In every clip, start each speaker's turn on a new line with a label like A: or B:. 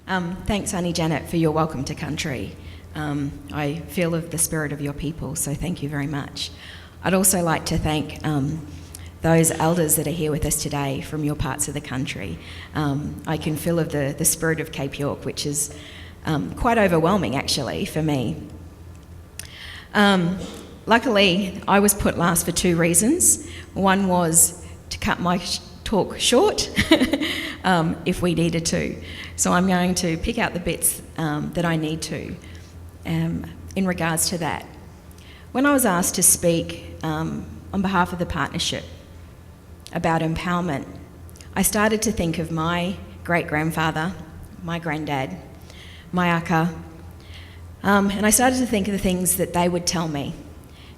A: Thanks, Auntie Janet, for your welcome to country. I feel of the spirit of your people, so thank you very much. I'd also like to thank those elders that are here with us today from your parts of the country. I can feel of the spirit of Cape York, which is quite overwhelming, actually, for me. Luckily, I was put last for two reasons. One was to cut my talk short if we needed to. So I'm going to pick out the bits that I need to in regards to that. When I was asked to speak on behalf of the partnership about empowerment, I started to think of my great-grandfather, my granddad, my aka, and I started to think of the things that they would tell me.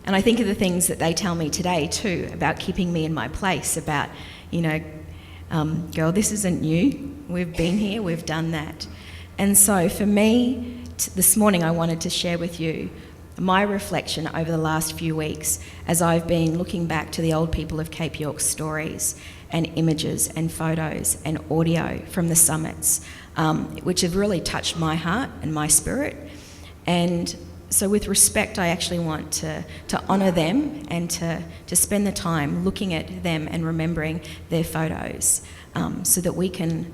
A: And I think of the things that they tell me today too, about keeping me in my place, about, girl, this isn't new. We've been here, we've done that. And so for me, this morning I wanted to share with you my reflection over the last few weeks as I've been looking back to the old people of Cape York's stories and images and photos and audio from the summits, which have really touched my heart and my spirit. And so with respect, I actually want to honour them and to spend the time looking at them and remembering their photos so that we can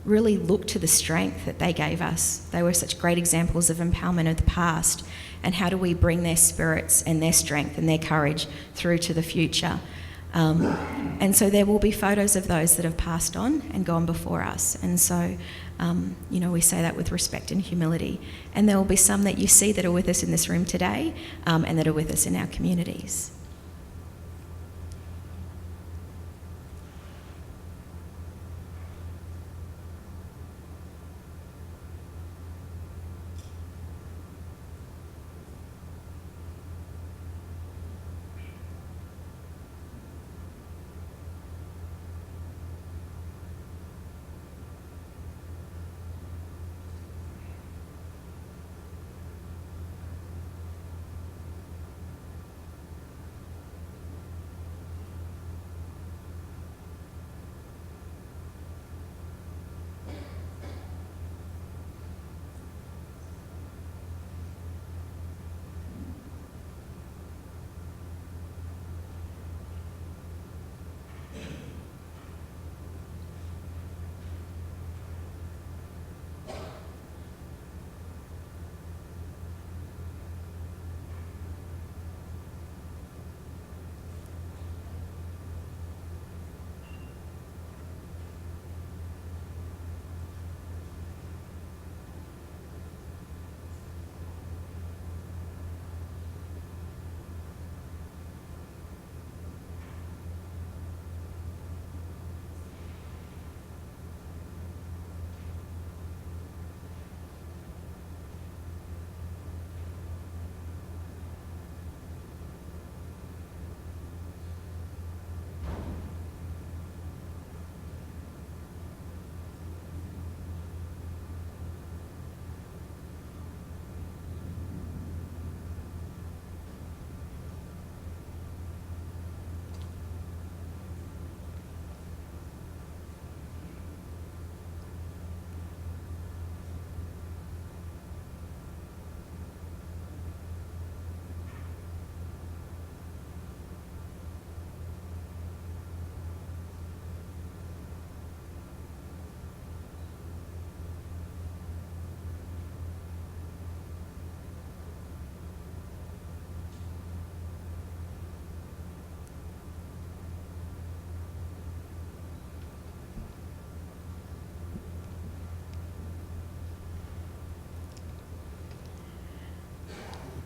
A: really look to the strength that they gave us. They were such great examples of empowerment of the past, and how do we bring their spirits and their strength and their courage through to the future. And so there will be photos of those that have passed on and gone before us. And so, we say that with respect and humility. And there will be some that you see that are with us in this room today and that are with us in our communities.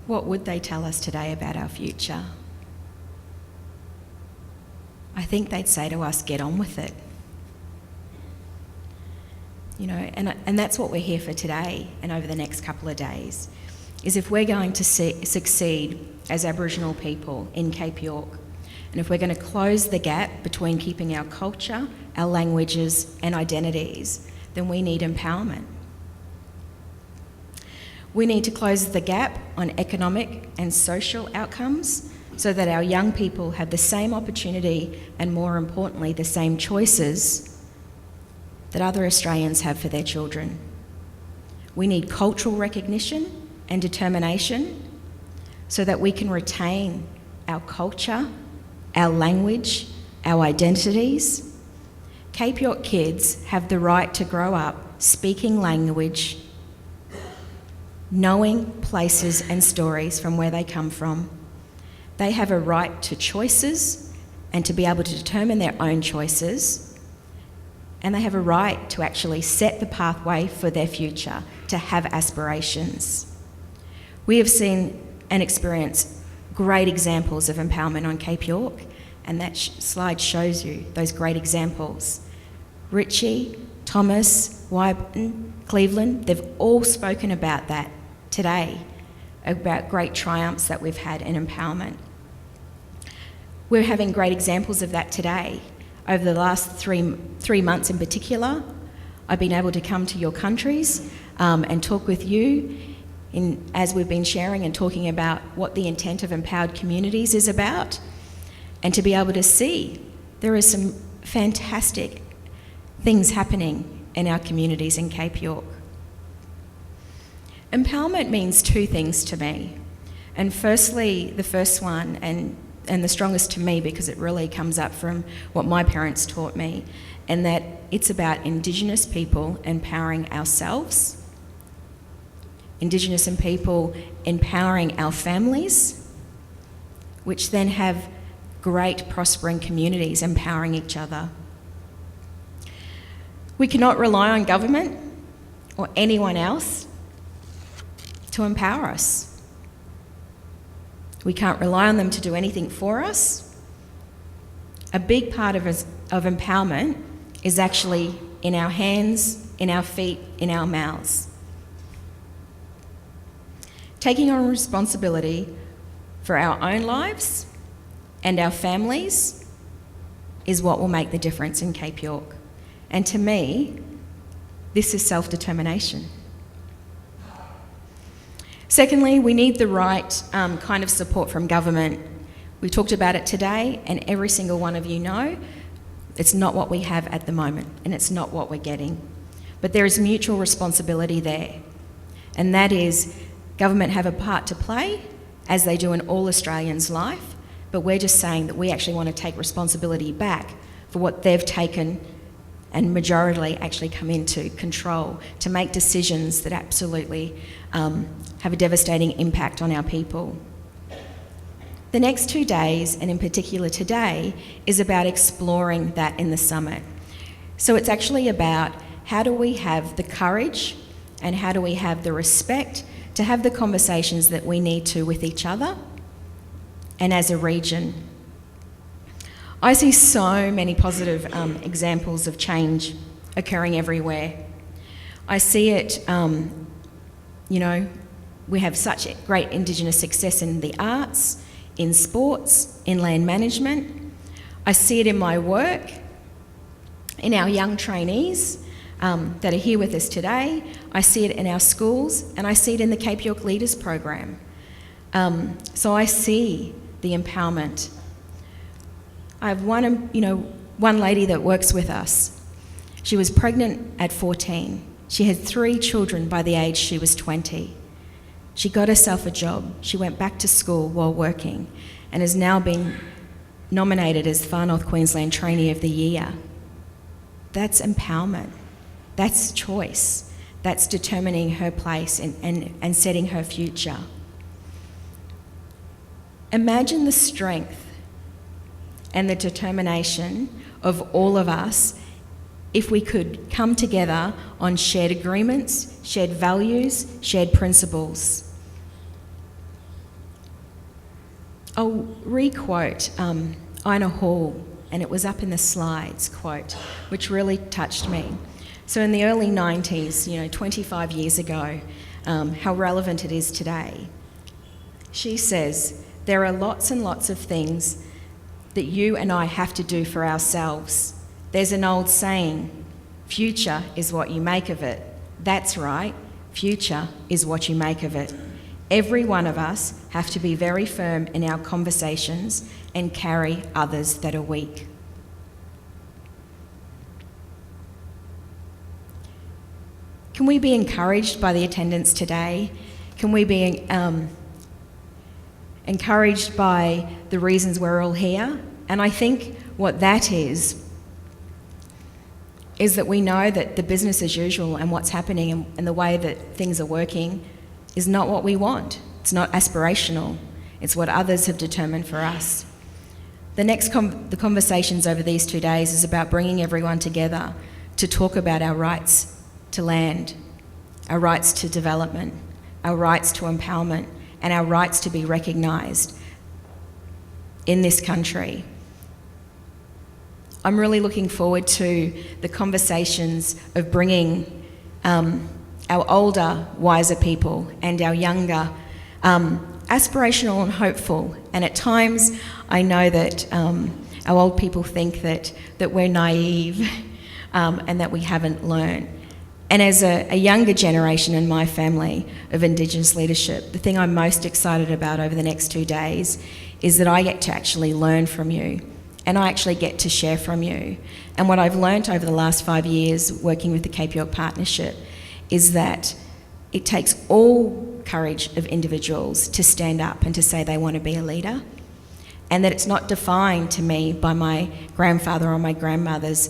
A: What would they tell us today about our future? I think they'd say to us, get on with it. And that's what we're here for today and over the next couple of days, is if we're going to succeed as Aboriginal people in Cape York, and if we're going to close the gap between keeping our culture, our languages and identities, then we need empowerment. We need to close the gap on economic and social outcomes so that our young people have the same opportunity and, more importantly, the same choices that other Australians have for their children. We need cultural recognition and determination so that we can retain our culture, our language, our identities. Cape York kids have the right to grow up speaking language, knowing places and stories from where they come from. They have a right to choices and to be able to determine their own choices. And they have a right to actually set the pathway for their future, to have aspirations. We have seen and experienced great examples of empowerment on Cape York, and that slide shows you those great examples. Richie, Thomas, Wyburn, Cleveland, they've all spoken about that today, about great triumphs that we've had in empowerment. We're having great examples of that today. Over the last three months in particular, I've been able to come to your countries and talk with you as we've been sharing and talking about what the intent of empowered communities is about, and to be able to see there are some fantastic things happening in our communities in Cape York. Empowerment means two things to me. And firstly, the first one, and the strongest to me because it really comes up from what my parents taught me, and that it's about Indigenous people empowering ourselves, Indigenous and people empowering our families, which then have great prospering communities empowering each other. We cannot rely on government or anyone else to empower us. We can't rely on them to do anything for us. A big part of empowerment is actually in our hands, in our feet, in our mouths. Taking on responsibility for our own lives and our families is what will make the difference in Cape York. And to me, this is self-determination. Secondly, we need the right kind of support from government. We talked about it today, and every single one of you know it's not what we have at the moment, and it's not what we're getting. But there is mutual responsibility there, and that is government have a part to play, as they do in all Australians' life, but we're just saying that we actually want to take responsibility back for what they've taken and majority actually come into control to make decisions that absolutely have a devastating impact on our people. The next 2 days, and in particular today, is about exploring that in the summit. So it's actually about how do we have the courage and how do we have the respect to have the conversations that we need to with each other and as a region. I see so many positive examples of change occurring everywhere. I see it, we have such great Indigenous success in the arts, in sports, in land management. I see it in my work, in our young trainees that are here with us today. I see it in our schools, and I see it in the Cape York Leaders Program. So I see the empowerment. I have one lady that works with us. She was pregnant at 14. She had 3 children by the age she was 20. She got herself a job. She went back to school while working and has now been nominated as Far North Queensland Trainee of the Year. That's empowerment. That's choice. That's determining her place and setting her future. Imagine the strength and the determination of all of us if we could come together on shared agreements, shared values, shared principles. I'll re-quote Ina Hall, and it was up in the slides, quote, which really touched me. So in the early 90s, 25 years ago, how relevant it is today. She says, there are lots and lots of things that you and I have to do for ourselves. There's an old saying, future is what you make of it. That's right, future is what you make of it. Every one of us have to be very firm in our conversations and carry others that are weak. Can we be encouraged by the attendance today? Can we be encouraged by the reasons we're all here? And I think what that is that we know that the business as usual and what's happening and the way that things are working is not what we want. It's not aspirational. It's what others have determined for us. The conversations over these 2 days is about bringing everyone together to talk about our rights to land, our rights to development, our rights to empowerment, and our rights to be recognised in this country. I'm really looking forward to the conversations of bringing our older, wiser people and our younger, aspirational and hopeful. And at times, I know that our old people think that we're naive and that we haven't learned. And as a younger generation in my family of Indigenous leadership, the thing I'm most excited about over the next 2 days is that I get to actually learn from you, and I actually get to share from you. And what I've learnt over the last 5 years working with the Cape York Partnership is that it takes all courage of individuals to stand up and to say they want to be a leader, and that it's not defined to me by my grandfather or my grandmother's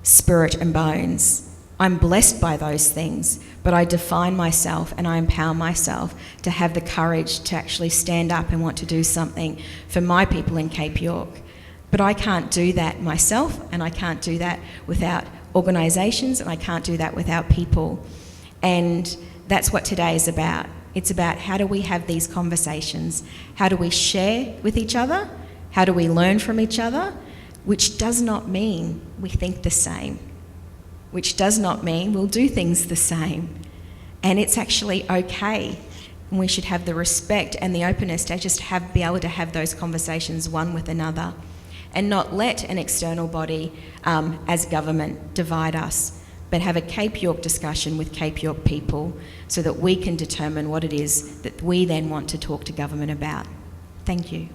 A: spirit and bones. I'm blessed by those things, but I define myself and I empower myself to have the courage to actually stand up and want to do something for my people in Cape York. But I can't do that myself, and I can't do that without organisations, and I can't do that without people. And that's what today is about. It's about how do we have these conversations? How do we share with each other? How do we learn from each other? Which does not mean we think the same. Which does not mean we'll do things the same. And it's actually okay. And we should have the respect and the openness to just be able to have those conversations one with another, and not let an external body as government divide us, but have a Cape York discussion with Cape York people so that we can determine what it is that we then want to talk to government about. Thank you.